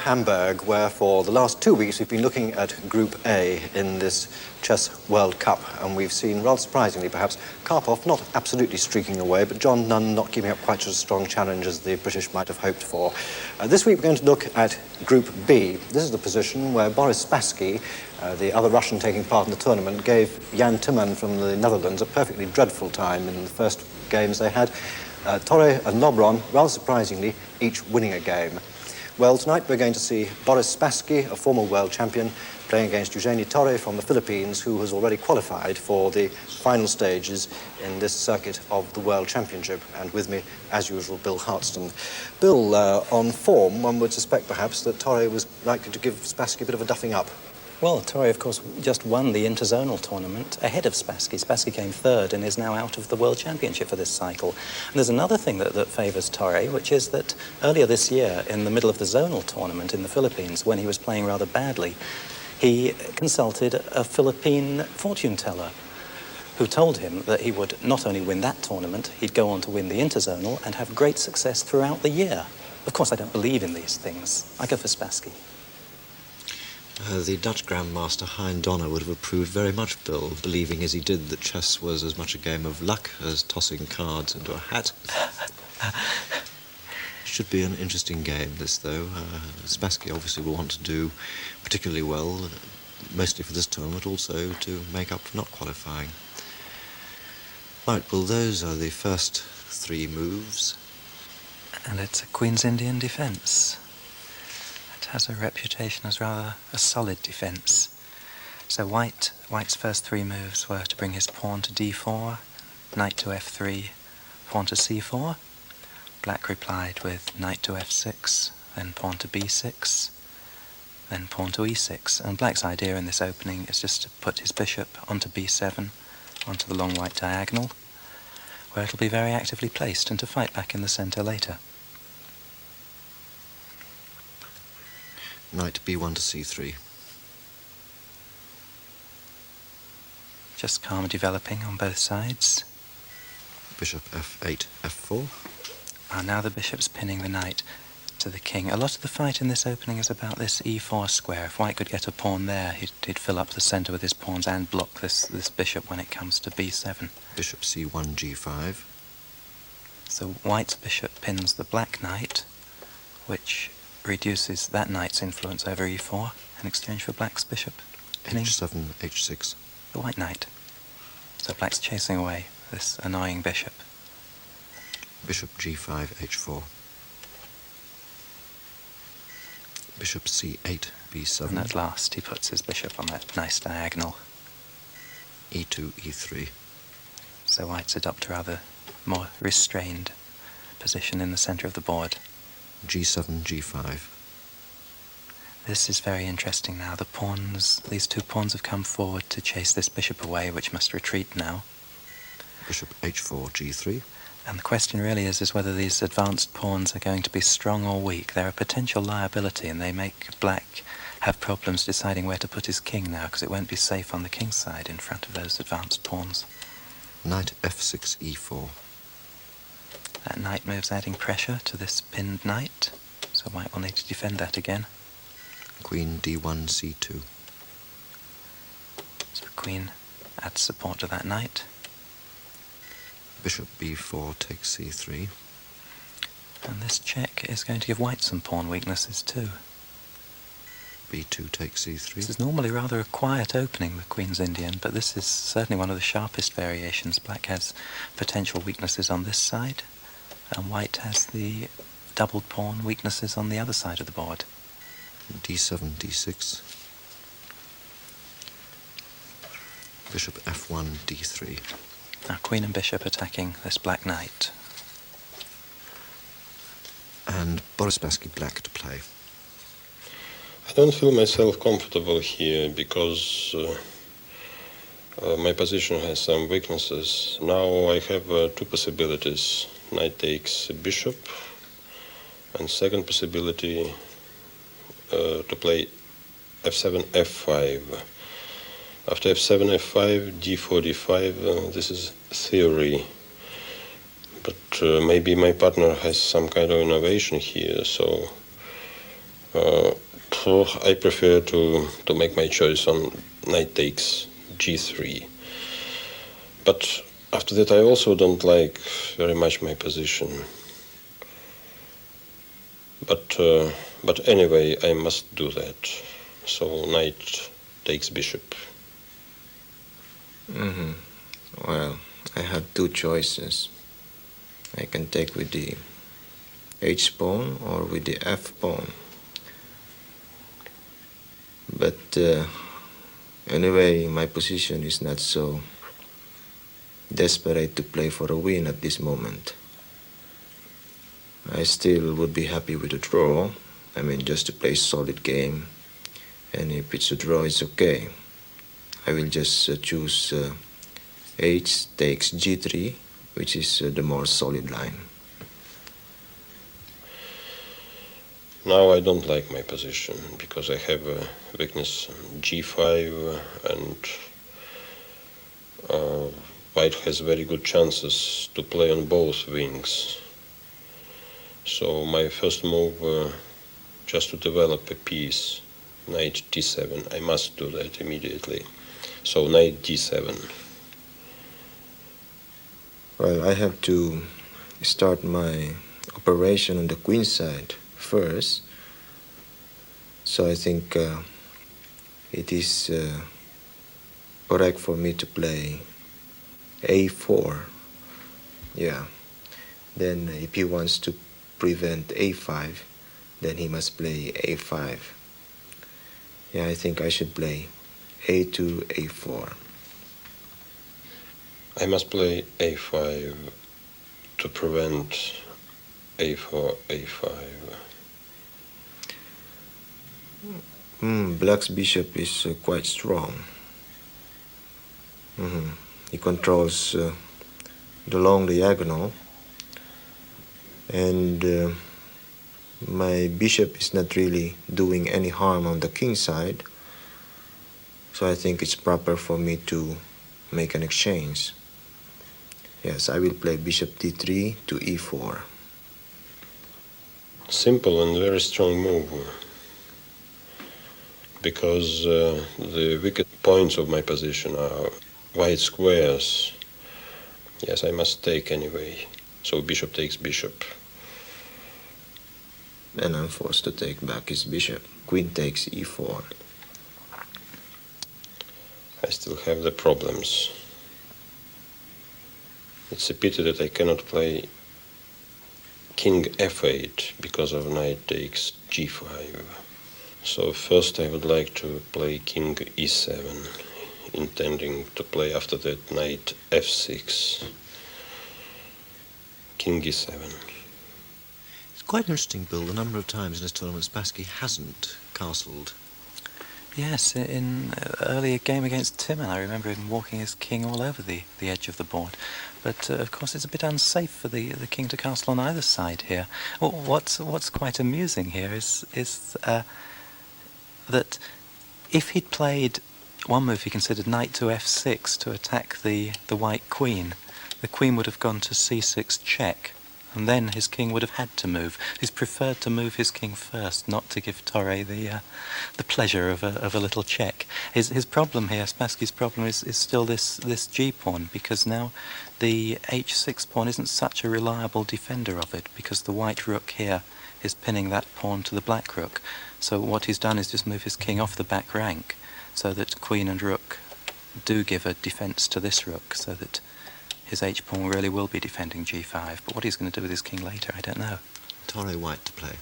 Hamburg, where for the last 2 weeks we've been looking at Group A in this Chess World Cup, and we've seen, rather surprisingly perhaps, Karpov not absolutely streaking away, but John Nunn not giving up quite such a strong challenge as the British might have hoped for. This week we're going to look at Group B. This is the position where Boris Spassky, the other Russian taking part in the tournament, gave Jan Timman from the Netherlands a perfectly dreadful time in the first games they had. Torre and Lobron, rather surprisingly, each winning a game. Well, tonight we're going to see Boris Spassky, a former world champion, playing against Eugene Torre from the Philippines, who has already qualified for the final stages in this circuit of the World Championship. And with me, as usual, Bill Hartston. Bill, on form, one would suspect perhaps that Torre was likely to give Spassky a bit of a duffing up. Well, Torre, of course, just won the interzonal tournament ahead of Spassky. Spassky came third and is now out of the World Championship for this cycle. And there's another thing that favours Torre, which is that earlier this year, in the middle of the zonal tournament in the Philippines, when he was playing rather badly, he consulted a Philippine fortune teller who told him that he would not only win that tournament, he'd go on to win the interzonal and have great success throughout the year. Of course, I don't believe in these things. I go for Spassky. The Dutch Grandmaster Hein Donner would have approved very much, Bill, believing as he did that chess was as much a game of luck as tossing cards into a hat. Should be an interesting game, this, though. Spassky obviously will want to do particularly well, mostly for this tournament, also to make up for not qualifying. Right, well, those are the first three moves. And it's a Queen's Indian defence. Has a reputation as rather a solid defence. So White's first three moves were to bring his pawn to d4, knight to f3, pawn to c4. Black replied with knight to f6, then pawn to b6, then pawn to e6. And Black's idea in this opening is just to put his bishop onto b7, onto the long white diagonal, where it'll be very actively placed, and to fight back in the centre later. Knight b1 to c3. Just calm developing on both sides. Bishop f8, f4. Now the bishop's pinning the knight to the king. A lot of the fight in this opening is about this e4 square. If White could get a pawn there, he'd fill up the centre with his pawns and block this bishop when it comes to b7. Bishop c1, g5. So White's bishop pins the black knight, which reduces that knight's influence over e4 in exchange for Black's bishop pinning h7, h6. the white knight. So Black's chasing away this annoying bishop. Bishop g5, h4. Bishop c8, b7. And at last he puts his bishop on that nice diagonal. e2, e3. So White's adopt a rather more restrained position in the centre of the board. g7, g5. This is very interesting now. These two pawns have come forward to chase this bishop away, which must retreat now. Bishop h4, g3. And the question really is whether these advanced pawns are going to be strong or weak. They're a potential liability, and they make Black have problems deciding where to put his king now, because it won't be safe on the king's side in front of those advanced pawns. Knight f6, e4. That knight move's adding pressure to this pinned knight, so White will need to defend that again. Queen d1, c2. So Queen adds support to that knight. Bishop b4 takes c3. And this check is going to give White some pawn weaknesses too. b2 takes c3. This is normally rather a quiet opening, the Queen's Indian, but this is certainly one of the sharpest variations. Black has potential weaknesses on this side, and White has the doubled pawn weaknesses on the other side of the board. d7, d6. Bishop f1, d3. Now Queen and Bishop attacking this black knight. And Boris Spassky black to play. I don't feel myself comfortable here because my position has some weaknesses. Now I have two possibilities. Knight takes bishop, and second possibility to play f7, f5. After f7, f5, d4, d5, this is theory. But maybe my partner has some kind of innovation here, so I prefer to make my choice on knight takes g3. But after that, I also don't like very much my position. But anyway, I must do that. So knight takes bishop. Well, I have two choices. I can take with the h pawn or with the f pawn. But anyway, my position is not so desperate to play for a win at this moment. I still would be happy with a draw. I mean, just to play a solid game. And if it's a draw, it's okay. I will just choose h takes g3, which is the more solid line. Now I don't like my position because I have a weakness on g5 and white has very good chances to play on both wings. So my first move, just to develop a piece, knight d7. I must do that immediately. So knight d7. Well, I have to start my operation on the queen side first. So I think it is correct for me to play a4. Yeah. Then if he wants to prevent a5, then he must play a5. Yeah, I think I should play a2, a4. I must play a5 to prevent a4, a5. Black's bishop is quite strong. He controls the long diagonal, and my bishop is not really doing any harm on the king side, so I think it's proper for me to make an exchange. Yes, I will play bishop d3 to e4. Simple and very strong move, because the weakest points of my position are white squares. Yes, I must take anyway. So bishop takes bishop. And I'm forced to take back his bishop. Queen takes e4. I still have the problems. It's a pity that I cannot play king f8 because of knight takes g5. So first I would like to play king e7, intending to play after that knight f6, king e7. It's quite interesting, Bill, the number of times in this tournament Spassky hasn't castled. Yes, in earlier game against Timon, I remember him walking his king all over the edge of the board. But of course, it's a bit unsafe for the king to castle on either side here. Well, what's quite amusing here is that if he'd played one move, he considered knight to f6 to attack the white queen, the queen would have gone to c6 check. And then his king would have had to move. He's preferred to move his king first, not to give Torre the pleasure of a little check. His problem here, Spassky's problem, is still this g pawn, because now the h6 pawn isn't such a reliable defender of it, because the white rook here is pinning that pawn to the black rook. So what he's done is just move his king off the back rank, so that queen and rook do give a defense to this rook, so that his h-pawn really will be defending g5, but what he's going to do with his king later, I don't know. Torre white to play.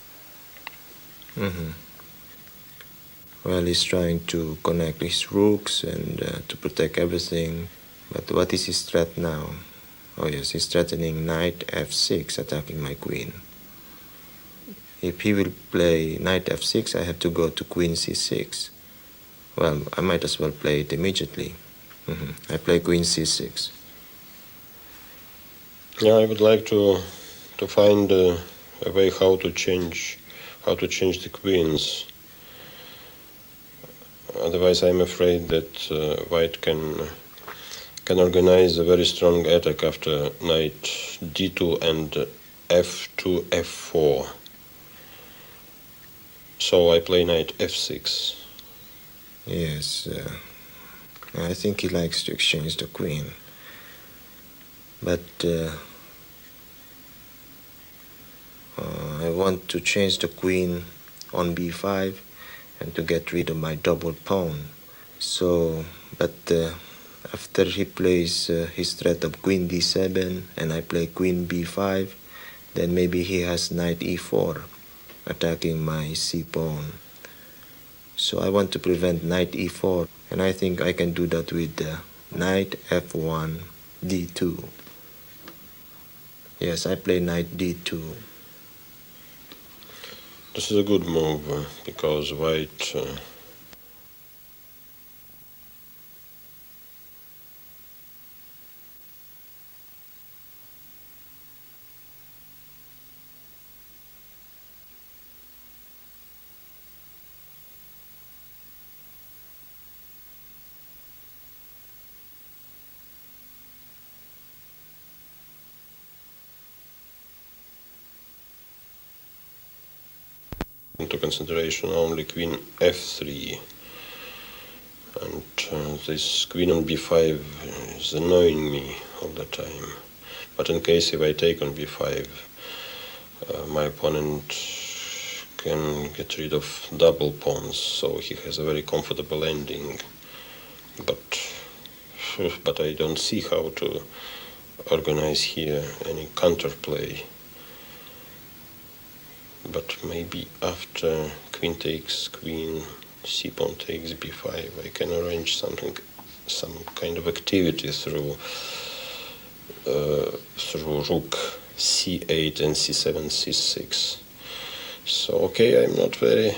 Well, he's trying to connect his rooks and to protect everything. But what is his threat now? Oh yes, he's threatening knight f6, attacking my queen. If he will play knight f6, I have to go to queen c6. Well, I might as well play it immediately. I play queen c6. Yeah, I would like to find a way how to change the queens. Otherwise, I'm afraid that white can organize a very strong attack after knight d2 and f2, f4. So I play knight f6. Yes, I think he likes to exchange the queen. But I want to change the queen on b5 and to get rid of my double pawn. So, but after he plays his threat of queen d7 and I play queen b5, then maybe he has knight e4 attacking my c pawn. So I want to prevent knight e4, and I think I can do that with knight f1 d2. Yes, I play knight d2. This is a good move because white into consideration only queen f3, and this queen on b5 is annoying me all the time. But in case if I take on b5, my opponent can get rid of double pawns, so he has a very comfortable ending. But I don't see how to organize here any counterplay. But maybe after queen takes queen, c pawn takes b5, I can arrange something, some kind of activity through rook c8 and c7, c6. So okay, I'm not very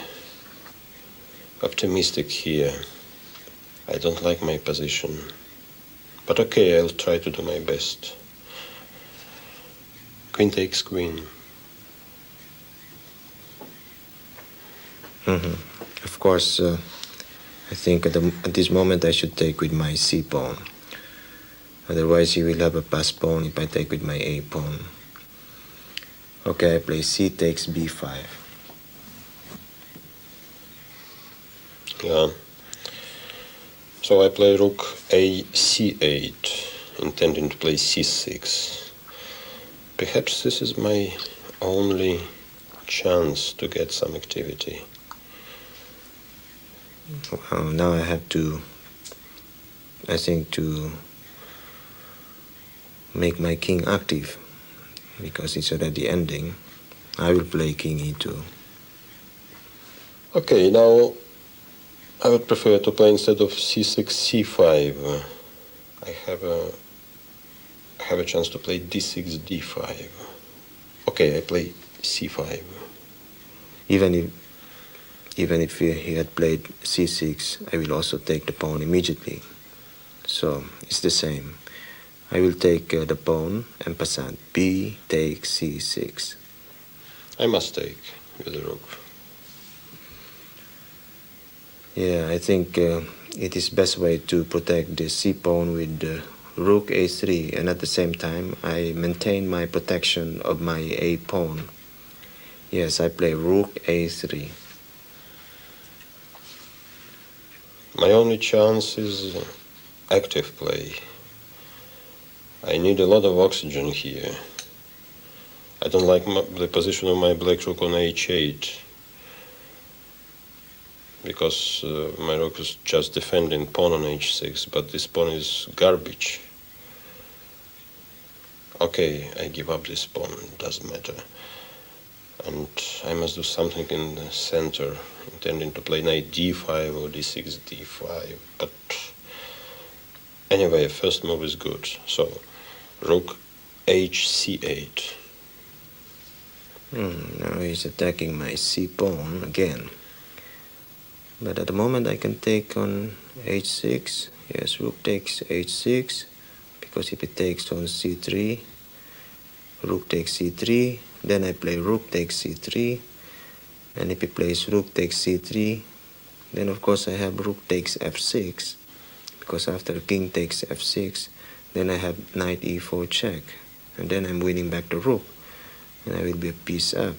optimistic here. I don't like my position. But okay, I'll try to do my best. Queen takes queen. Of course, I think at this moment I should take with my c pawn. Otherwise he will have a pass pawn if I take with my a pawn. Okay, I play c takes b5. Yeah. So I play rook a c8, intending to play c6. Perhaps this is my only chance to get some activity. Well, now I have to, I think, to make my king active, because it's already ending. I will play king e2. Okay, now I would prefer to play instead of c6, c5. I have a chance to play d6, d5. Okay, I play c5. Even if he had played c6, I will also take the pawn immediately. So it's the same. I will take the pawn and passant. B takes c6. I must take with the rook. Yeah, I think it is best way to protect the c pawn with rook a3, and at the same time I maintain my protection of my a pawn. Yes, I play rook a3. My only chance is active play. I need a lot of oxygen here. I don't like the position of my black rook on h8, because my rook is just defending pawn on h6, but this pawn is garbage. Okay, I give up this pawn, it doesn't matter. And I must do something in the center, intending to play knight d5 or d6, d5. But anyway, first move is good. So, rook hc8. Now he's attacking my c pawn again. But at the moment I can take on h6. Yes, rook takes h6, because if he takes on c3, rook takes c3, then I play rook takes c3, and if he plays rook takes c3, then of course I have rook takes f6, because after king takes f6, then I have knight e4 check, and then I'm winning back the rook, and I will be a piece up.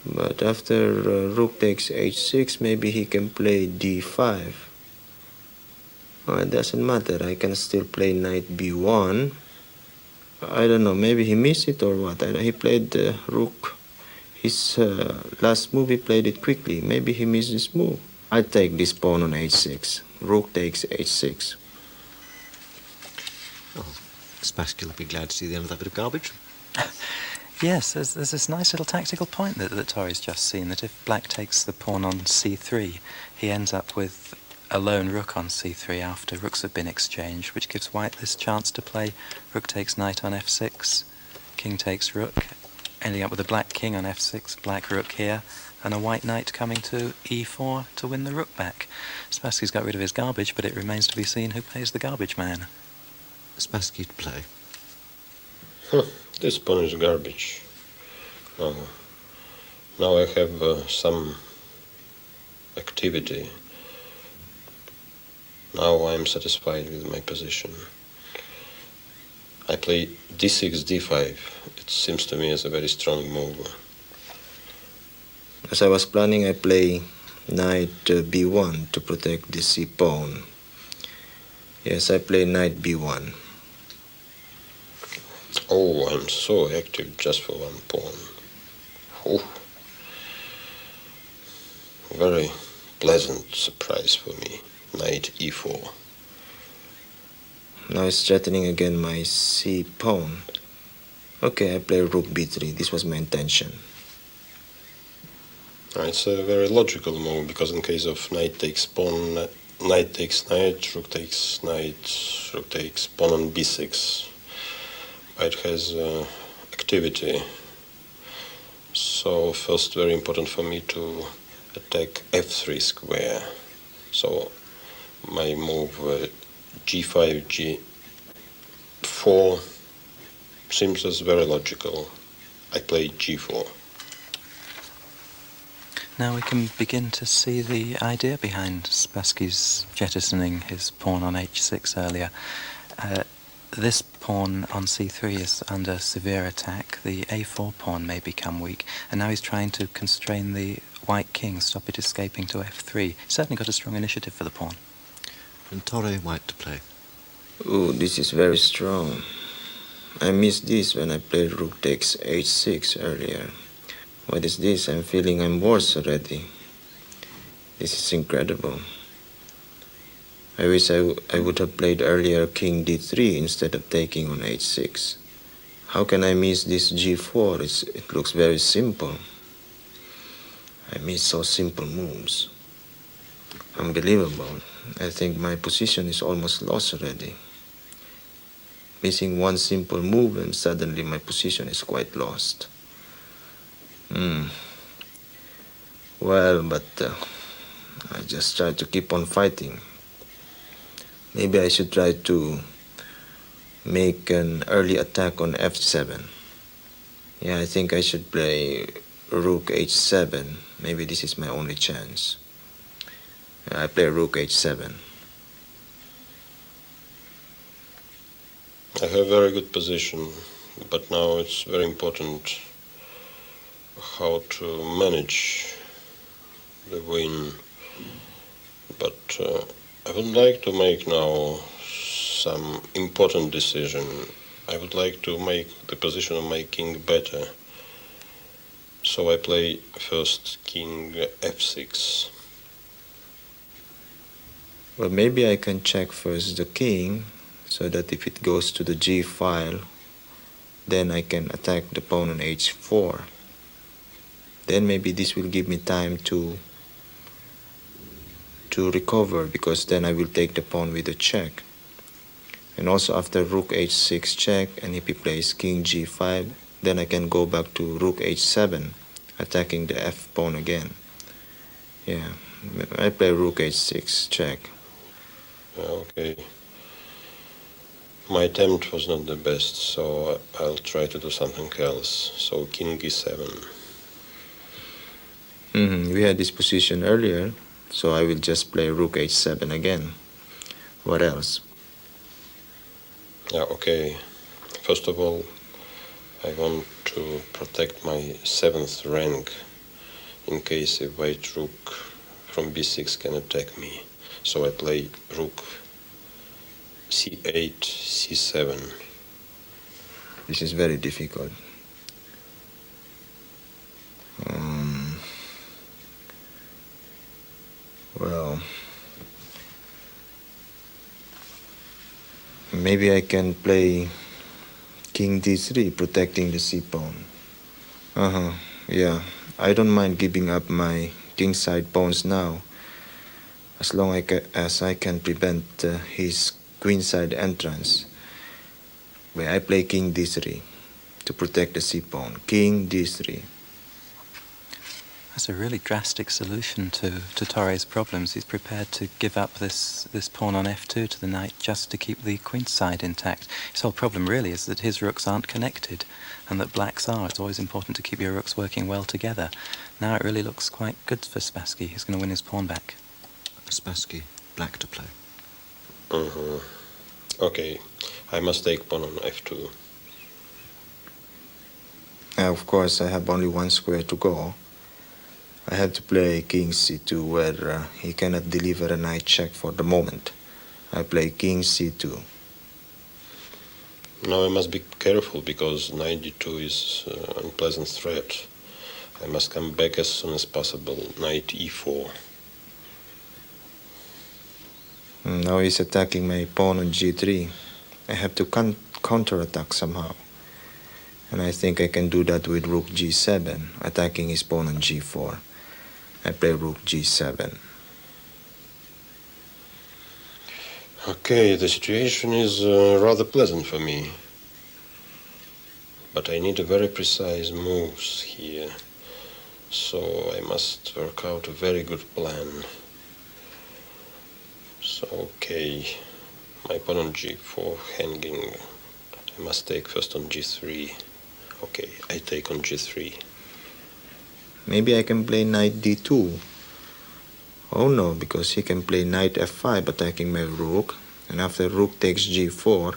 But after rook takes h6, maybe he can play d5. Oh, it doesn't matter, I can still play knight b1. I don't know, maybe he missed it or what. He played rook. His last move he played it quickly. Maybe he missed this move. I take this pawn on h6. Rook takes h6. Oh, Spassky will be glad to see the end of that bit of garbage. Yes, there's this nice little tactical point that Torre's just seen, that if black takes the pawn on c3, he ends up with a lone rook on c3 after rooks have been exchanged, which gives white this chance to play rook takes knight on f6, king takes rook, ending up with a black king on f6, black rook here, and a white knight coming to e4 to win the rook back. Spassky's got rid of his garbage, but it remains to be seen who plays the garbage man. Spassky to play. This pawn is garbage. Now I have some activity. Now I'm satisfied with my position. I play d6, d5. It seems to me as a very strong move. As I was planning, I play knight b1 to protect the c pawn. Yes, I play knight b1. Oh, I'm so active just for one pawn. Oh, very pleasant surprise for me. Knight e4. Now it's threatening again my c pawn. Okay, I play rook b3. This was my intention. It's a very logical move, because in case of knight takes pawn, knight takes knight, rook takes knight, rook takes pawn on b6. White has activity. So first, very important for me to attack f3 square. So my move g5, g4 seems as very logical. I play g4. Now we can begin to see the idea behind Spassky's jettisoning his pawn on h6 earlier. This pawn on c3 is under severe attack. The a4 pawn may become weak, and now he's trying to constrain the white king, stop it escaping to f3. Certainly got a strong initiative for the pawn. And Torre white to play. Ooh, this is very strong. I missed this when I played rook takes h6 earlier. What is this? I'm feeling I'm worse already. This is incredible. I wish I would have played earlier king d3 instead of taking on h6. How can I miss this g4? It looks very simple. I miss so simple moves. Unbelievable. I think my position is almost lost already. Missing one simple move and suddenly my position is quite lost. Well, but I just try to keep on fighting. Maybe I should try to make an early attack on f7. Yeah, I think I should play rook h7. Maybe this is my only chance. I play rook h7. I have a very good position, but now it's very important how to manage the win. But I would like to make now some important decision. I would like to make the position of my king better. So I play first king f6. Well, maybe I can check first the king, so that if it goes to the g file, then I can attack the pawn on h4. Then maybe this will give me time to recover, because then I will take the pawn with a check. And also after rook h6 check, and if he plays king g5, then I can go back to rook h7, attacking the f pawn again. Yeah, I play rook h6 check. Okay. My attempt was not the best, so I'll try to do something else. So king e7. We had this position earlier, so I will just play rook h7 again. What else? Yeah, okay. First of all, I want to protect my 7th rank. in case a white rook from b6 can attack me. So I play rook c8, c7. This is very difficult. Well, maybe I can play king d3, protecting the c-pawn. Yeah, I don't mind giving up my kingside pawns now, as long as I can prevent his queenside entrance. Where I play king d3 to protect the c-pawn. King d3. That's a really drastic solution to Torre's problems. He's prepared to give up this pawn on f2 to the knight just to keep the queenside intact. His whole problem really is that his rooks aren't connected, and that black's are. It's always important to keep your rooks working well together. Now it really looks quite good for Spassky. He's going to win his pawn back. Spassky, black to play. Okay, I must take pawn on f2. Of course, I have only one square to go. I have to play king c2 where he cannot deliver a knight check for the moment. I play king c2. Now I must be careful because knight d2 is an unpleasant threat. I must come back as soon as possible. Knight e4. Now he's attacking my pawn on g3. I have to counterattack somehow. And I think I can do that with rook g7, attacking his pawn on g4. I play rook g7. Okay, the situation is rather pleasant for me. But I need a very precise moves here. So I must work out a very good plan. So, okay, my pawn on g4 hanging. I must take first on g3. Okay, I take on g3. Maybe I can play knight d2. Oh no, because he can play knight f5 attacking my rook. And after rook takes g4,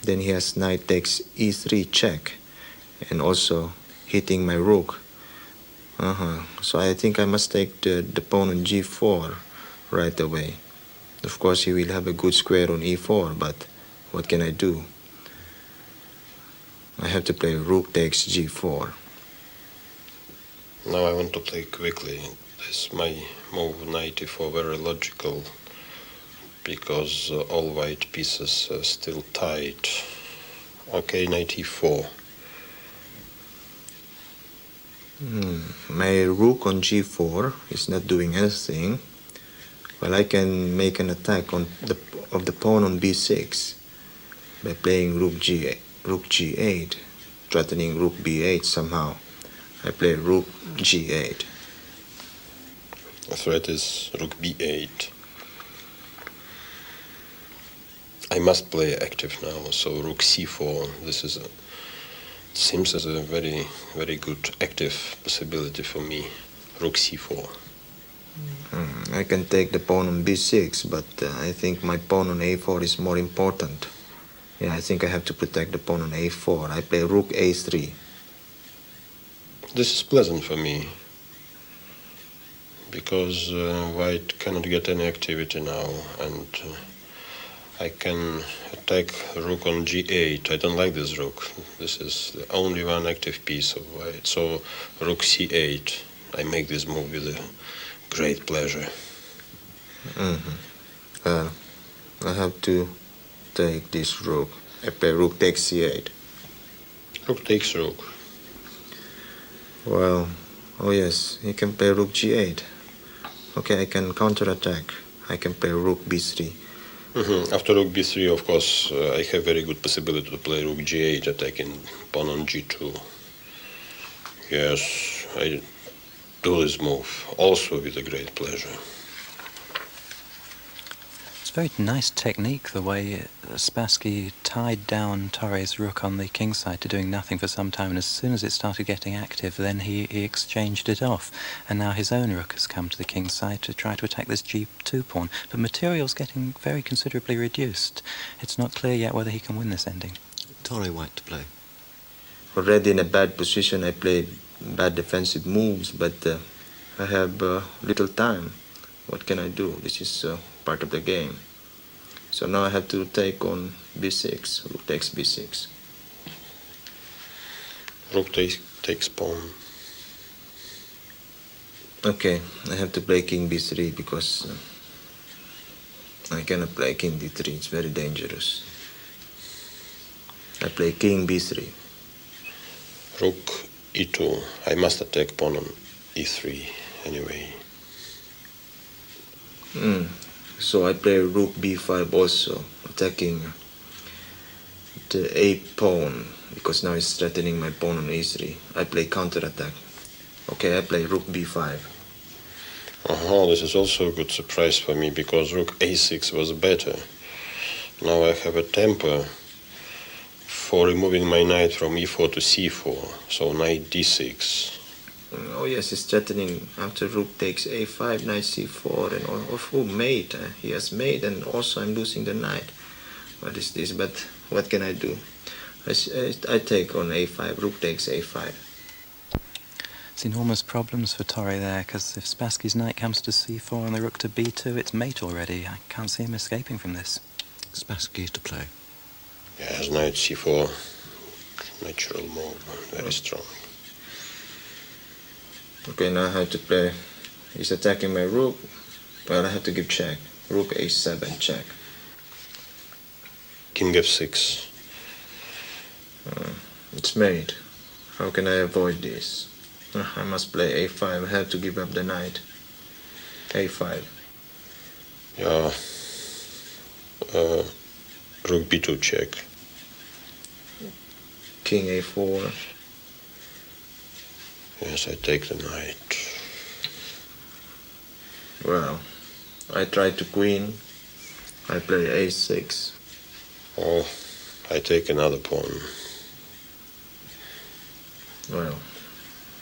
then he has knight takes e3 check. And also hitting my rook. So I think I must take the pawn on g4 right away. Of course he will have a good square on e4, but what can I do? I have to play rook takes g4. Now I want to play quickly. This my move knight e4 very logical because all white pieces are still tied. Okay, knight e4. My rook on g4 is not doing anything. Well, I can make an attack of the pawn on b6 by playing rook g8, threatening rook b8 somehow. I play rook g8. The threat is rook b8. I must play active now, so rook c4. This is seems as a very, very good active possibility for me. Rook c4. I can take the pawn on b6, but I think my pawn on a4 is more important. Yeah, I think I have to protect the pawn on a4. I play rook a3. This is pleasant for me because white cannot get any activity now, and I can attack rook on g8. I don't like this rook. This is the only one active piece of white. So rook c8. I make this move with a great pleasure. I have to take this rook. I play rook takes c8. Rook takes rook. Well, oh yes, he can play rook g8. Okay, I can counterattack. I can play rook b3. After rook b3, of course, I have very good possibility to play rook g8, attacking pawn on g2. Yes, I do this move, also with a great pleasure. It's a very nice technique, the way Spassky tied down Torre's rook on the king side to doing nothing for some time, and as soon as it started getting active, then he exchanged it off, and now his own rook has come to the king side to try to attack this g2 pawn, but material's getting very considerably reduced. It's not clear yet whether he can win this ending. Torre white to play. Already in a bad position, I played bad defensive moves, but I have little time. What can I do? This is part of the game. So now I have to take on b6. Rook takes b6. Rook takes pawn. Okay, I have to play king b3 because I cannot play king d3. It's very dangerous. I play king b3. Rook e2. I must attack pawn on e3 anyway. So I play rook b5 also, attacking the a pawn because now it's threatening my pawn on e3. I play counterattack. Okay, I play rook b5. This is also a good surprise for me because rook a6 was better. Now I have a temper for removing my knight from e4 to c4, so knight d6. Oh yes, it's threatening after rook takes a5, knight c4, and mate. He has mate, and also I'm losing the knight. What is this? But what can I do? I take on a5, rook takes a5. It's enormous problems for Torre there, because if Spassky's knight comes to c4 and the rook to b2, it's mate already. I can't see him escaping from this. Spassky to play. Yes, knight c4. Natural move, very strong. Okay, now I have to play. He's attacking my rook. Well, I have to give check. Rook a7, check. King f6. It's mate. How can I avoid this? I must play a5. I have to give up the knight. a5. Yeah. Rook b2 check. King a4. Yes, I take the knight. Well, I try to queen. I play a6. Oh, I take another pawn. Well,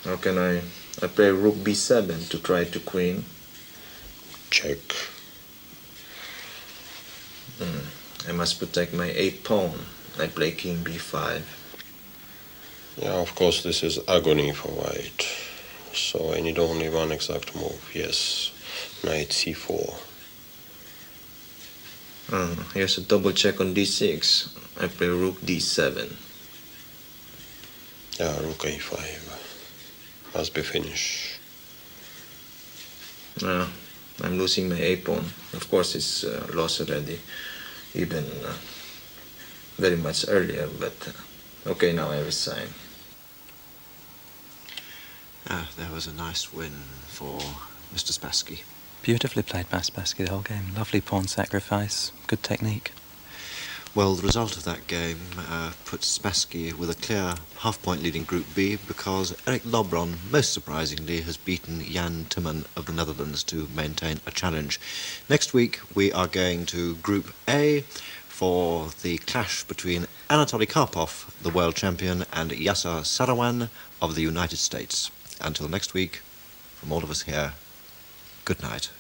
how can I play rook b7 to try to queen. Check. I must protect my a pawn. I play king b5. Yeah, of course, this is agony for white. So I need only one exact move. Yes, knight c4. Here's a double check on d6. I play rook d7. Yeah, rook a5. Must be finished. I'm losing my a pawn. Of course, it's lost already, even very much earlier. But okay, now I resign. There was a nice win for Mr. Spassky. Beautifully played by Spassky the whole game. Lovely pawn sacrifice. Good technique. Well, the result of that game puts Spassky with a clear half-point lead in Group B because Eric Lobron, most surprisingly, has beaten Jan Timman of the Netherlands to maintain a challenge. Next week, we are going to Group A for the clash between Anatoly Karpov, the world champion, and Yasser Sarawan of the United States. Until next week, from all of us here, good night.